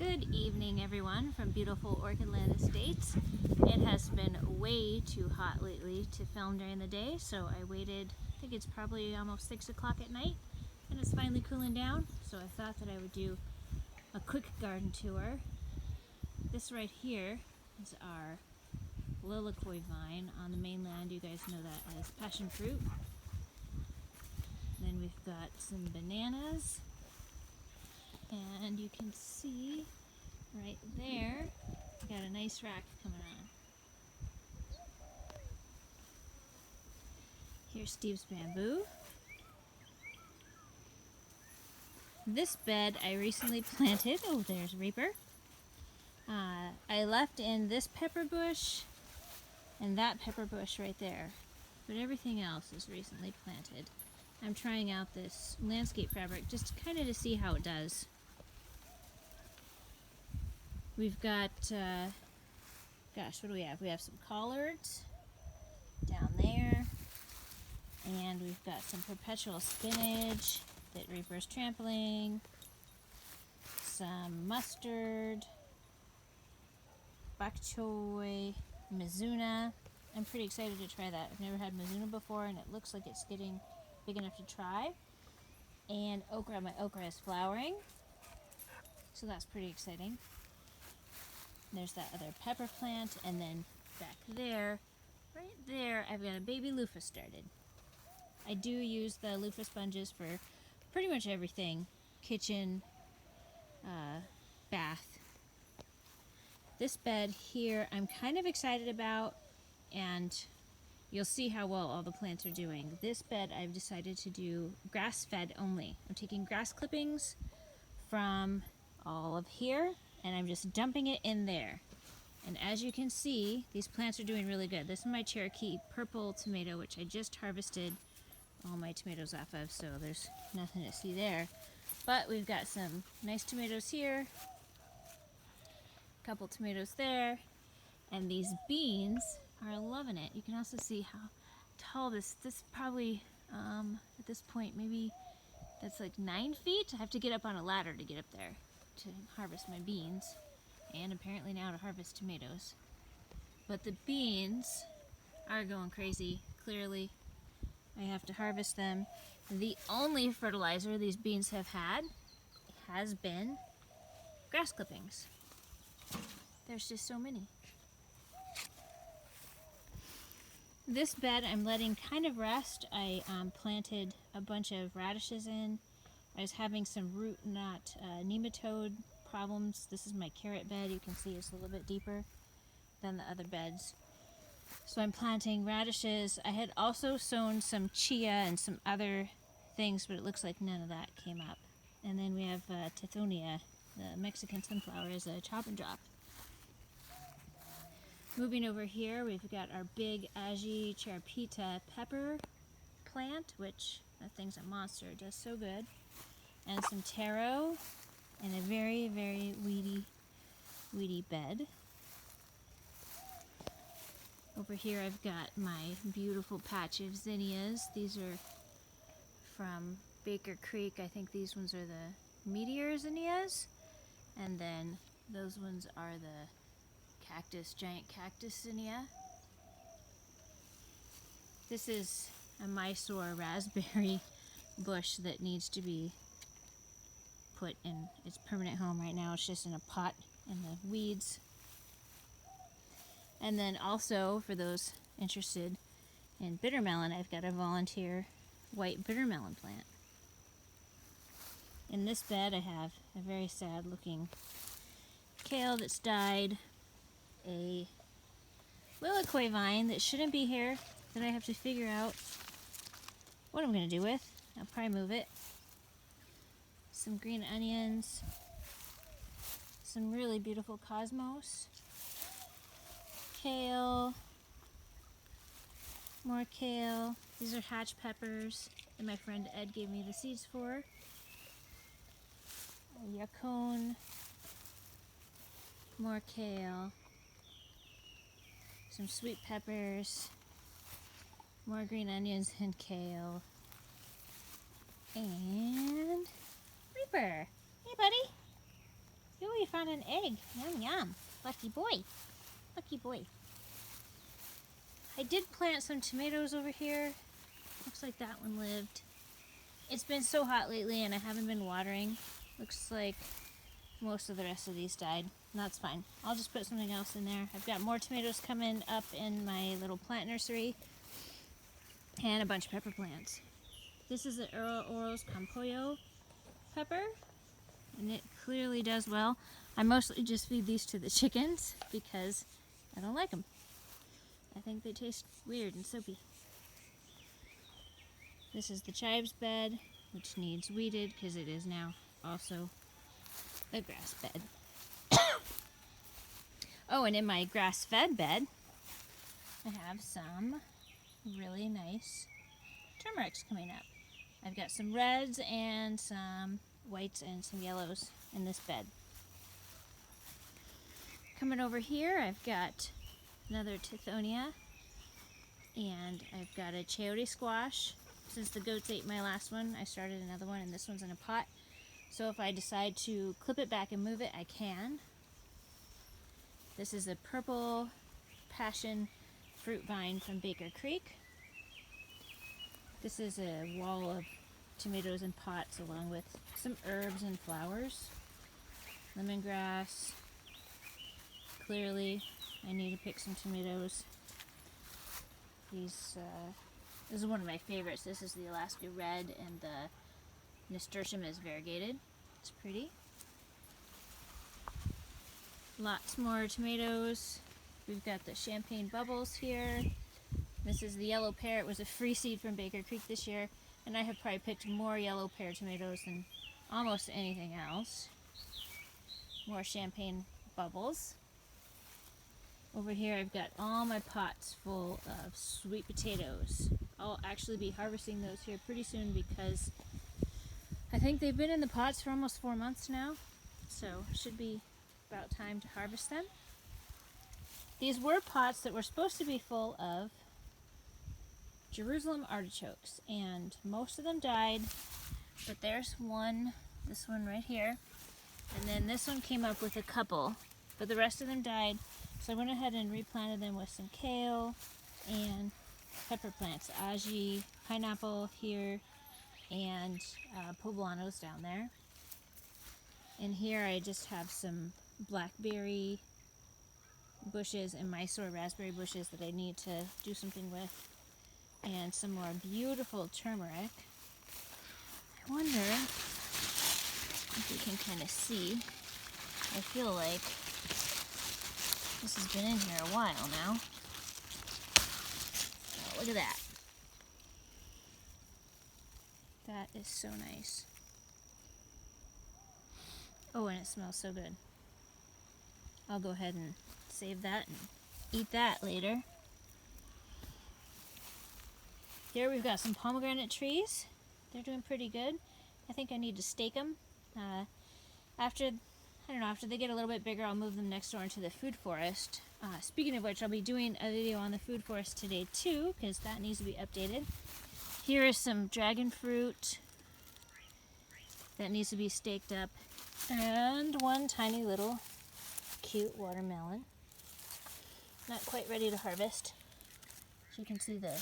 Good evening, everyone, from beautiful Orchidland Estates. It has been way too hot lately to film during the day, so I waited. I think it's probably almost 6 o'clock at night, and it's finally cooling down, so I thought that I would do a quick garden tour. This right here is our lilikoi vine. On the mainland, you guys know that as passion fruit. Then we've got some bananas, and you can see right there, we got a nice rack coming on. Here's Steve's bamboo. This bed I recently planted. Oh, there's Reaper. I left in this pepper bush and that pepper bush right there, but everything else is recently planted. I'm trying out this landscape fabric just kind of to see how it does. We've got, gosh, what do we have? We have some collards down there, and we've got some perpetual spinach that Reaper's trampling, some mustard, bok choy, mizuna. I'm pretty excited to try that. I've never had mizuna before, and it looks like it's getting big enough to try. And okra. My okra is flowering, so that's pretty exciting. There's that other pepper plant, and then back there, right there, I've got a baby loofah started. I do use the loofah sponges for pretty much everything. Kitchen, bath. This bed here I'm kind of excited about, and you'll see how well all the plants are doing. This bed I've decided to do grass-fed only. I'm taking grass clippings from all of here, and I'm just dumping it in there. And as you can see, these plants are doing really good. This is my Cherokee purple tomato, which I just harvested all my tomatoes off of, so there's nothing to see there. But we've got some nice tomatoes here, a couple tomatoes there, and these beans are loving it. You can also see how tall this probably, at this point, maybe that's like 9 feet. I have to get up on a ladder to get up there to harvest my beans, and apparently now to harvest tomatoes. But the beans are going crazy. Clearly I have to harvest them. The only fertilizer these beans have had has been grass clippings. There's just so many. This bed I'm letting kind of rest. I planted a bunch of radishes in. I was having some root knot nematode problems. This is my carrot bed. You can see it's a little bit deeper than the other beds. So I'm planting radishes. I had also sown some chia and some other things, but it looks like none of that came up. And then we have tithonia, the Mexican sunflower, as a chop and drop. Moving over here, we've got our big Aji Charapita pepper plant, which that thing's a monster. It does so good. And some taro, and a very, very weedy bed. Over here I've got my beautiful patch of zinnias. These are from Baker Creek. I think these ones are the meteor zinnias, and then those ones are the giant cactus zinnia. This is a Mysore raspberry bush that needs to be put in its permanent home. Right now it's just in a pot in the weeds. And then also, for those interested in bitter melon, I've got a volunteer white bitter melon plant. In this bed I have a very sad looking kale that's died, a lilikoi vine that shouldn't be here that I have to figure out what I'm going to do with. I'll probably move it. Some green onions, some really beautiful cosmos, kale, more kale. These are hatch peppers that my friend Ed gave me the seeds for. A yacon, more kale, some sweet peppers, more green onions and kale, and Reaper. Hey buddy, you found an egg. Yum, yum. Lucky boy. Lucky boy. I did plant some tomatoes over here. Looks like that one lived. It's been so hot lately and I haven't been watering. Looks like most of the rest of these died. That's fine. I'll just put something else in there. I've got more tomatoes coming up in my little plant nursery. And a bunch of pepper plants. This is an Oro's Campollo pepper. And it clearly does well. I mostly just feed these to the chickens because I don't like them. I think they taste weird and soapy. This is the chives bed, which needs weeded because it is now also a grass bed. Oh, and in my grass-fed bed, I have some really nice turmerics coming up. I've got some reds and some whites and some yellows in this bed. Coming over here, I've got another tithonia, and I've got a chayote squash. Since the goats ate my last one, I started another one, and this one's in a pot. So if I decide to clip it back and move it, I can. This is a purple passion fruit vine from Baker Creek. This is a wall of tomatoes in pots along with some herbs and flowers. Lemongrass. Clearly, I need to pick some tomatoes. This is one of my favorites. This is the Alaska Red, and the nasturtium is variegated. It's pretty. Lots more tomatoes. We've got the champagne bubbles here. This is the yellow pear. It was a free seed from Baker Creek this year, and I have probably picked more yellow pear tomatoes than almost anything else. More champagne bubbles. Over here I've got all my pots full of sweet potatoes. I'll actually be harvesting those here pretty soon because I think they've been in the pots for almost 4 months now, so it should be about time to harvest them. These were pots that were supposed to be full of Jerusalem artichokes, and most of them died, but there's one, this one right here, and then this one came up with a couple, but the rest of them died, so I went ahead and replanted them with some kale and pepper plants, aji, pineapple here, and poblanos down there. And here I just have some blackberry bushes and Mysore raspberry bushes that I need to do something with, and some more beautiful turmeric. I wonder if you can kind of see. I feel like this has been in here a while now. Oh, look at that. That is so nice. Oh, and it smells so good. I'll go ahead and save that and eat that later. Here we've got some pomegranate trees. They're doing pretty good. I think I need to stake them. After they get a little bit bigger, I'll move them next door into the food forest. Speaking of which, I'll be doing a video on the food forest today too, because that needs to be updated. Here is some dragon fruit that needs to be staked up, and one tiny little cute watermelon. Not quite ready to harvest. As you can see, the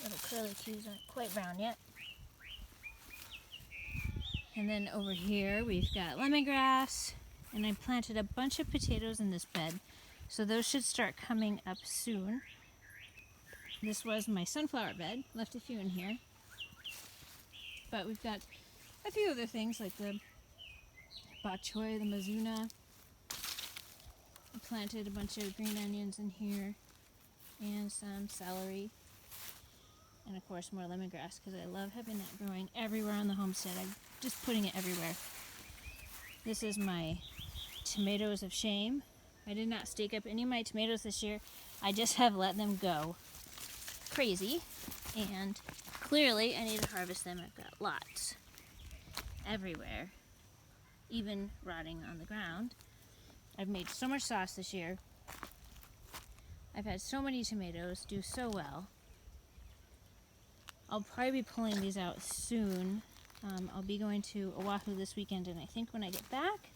little curly cues aren't quite brown yet. And then over here we've got lemongrass, and I planted a bunch of potatoes in this bed, so those should start coming up soon. This was my sunflower bed, left a few in here. But we've got a few other things like the bok choy, the mizuna. I planted a bunch of green onions in here, and some celery, and of course more lemongrass because I love having that growing everywhere on the homestead. I'm just putting it everywhere. This is my tomatoes of shame. I did not stake up any of my tomatoes this year. I just have let them go crazy, and clearly I need to harvest them. I've got lots everywhere, even rotting on the ground. I've made so much sauce this year. I've had so many tomatoes do so well. I'll probably be pulling these out soon. I'll be going to Oahu this weekend, and I think when I get back,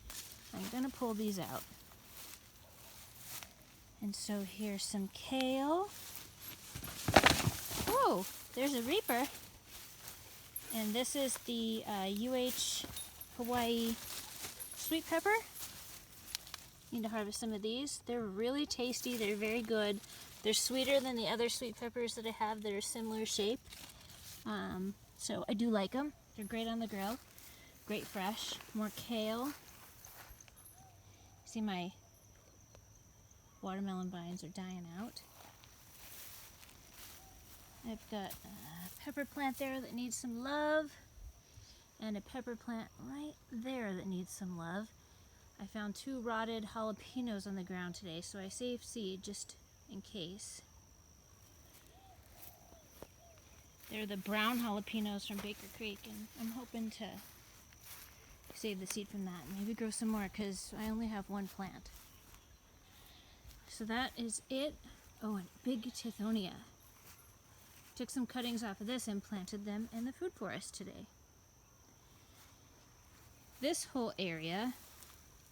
I'm going to pull these out. And so here's some kale. Oh, there's a reaper. And this is the UH Hawaii sweet pepper. Need to harvest some of these. They're really tasty. They're very good. They're sweeter than the other sweet peppers that I have that are similar shape. So I do like them. They're great on the grill. Great fresh. More kale. See, my watermelon vines are dying out. I've got a pepper plant there that needs some love, and a pepper plant right there that needs some love. I found 2 rotted jalapenos on the ground today, so I saved seed just in case. They're the brown jalapenos from Baker Creek, and I'm hoping to save the seed from that and maybe grow some more because I only have 1 plant. So that is it. Oh, and big tithonia. Took some cuttings off of this and planted them in the food forest today. This whole area,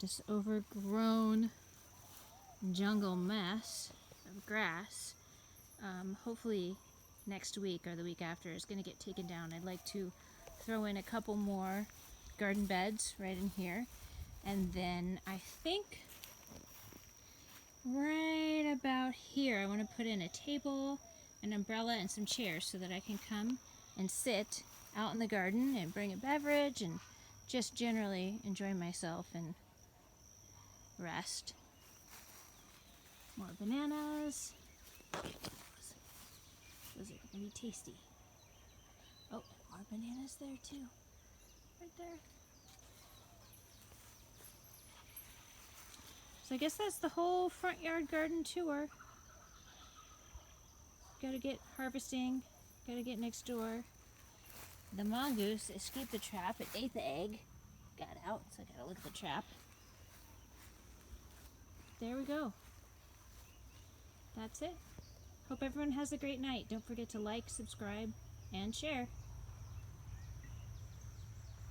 this overgrown jungle mess of grass, hopefully next week or the week after is going to get taken down. I'd like to throw in a couple more garden beds right in here, and then I think right about here I want to put in a table, an umbrella, and some chairs so that I can come and sit out in the garden and bring a beverage and just generally enjoy myself and rest. More bananas. Those are going to be tasty. Oh, more bananas there too. Right there. So I guess that's the whole front yard garden tour. Gotta get harvesting. Gotta get next door. The mongoose escaped the trap. It ate the egg. Got out, so I gotta look at the trap. There we go. That's it. Hope everyone has a great night. Don't forget to like, subscribe, and share.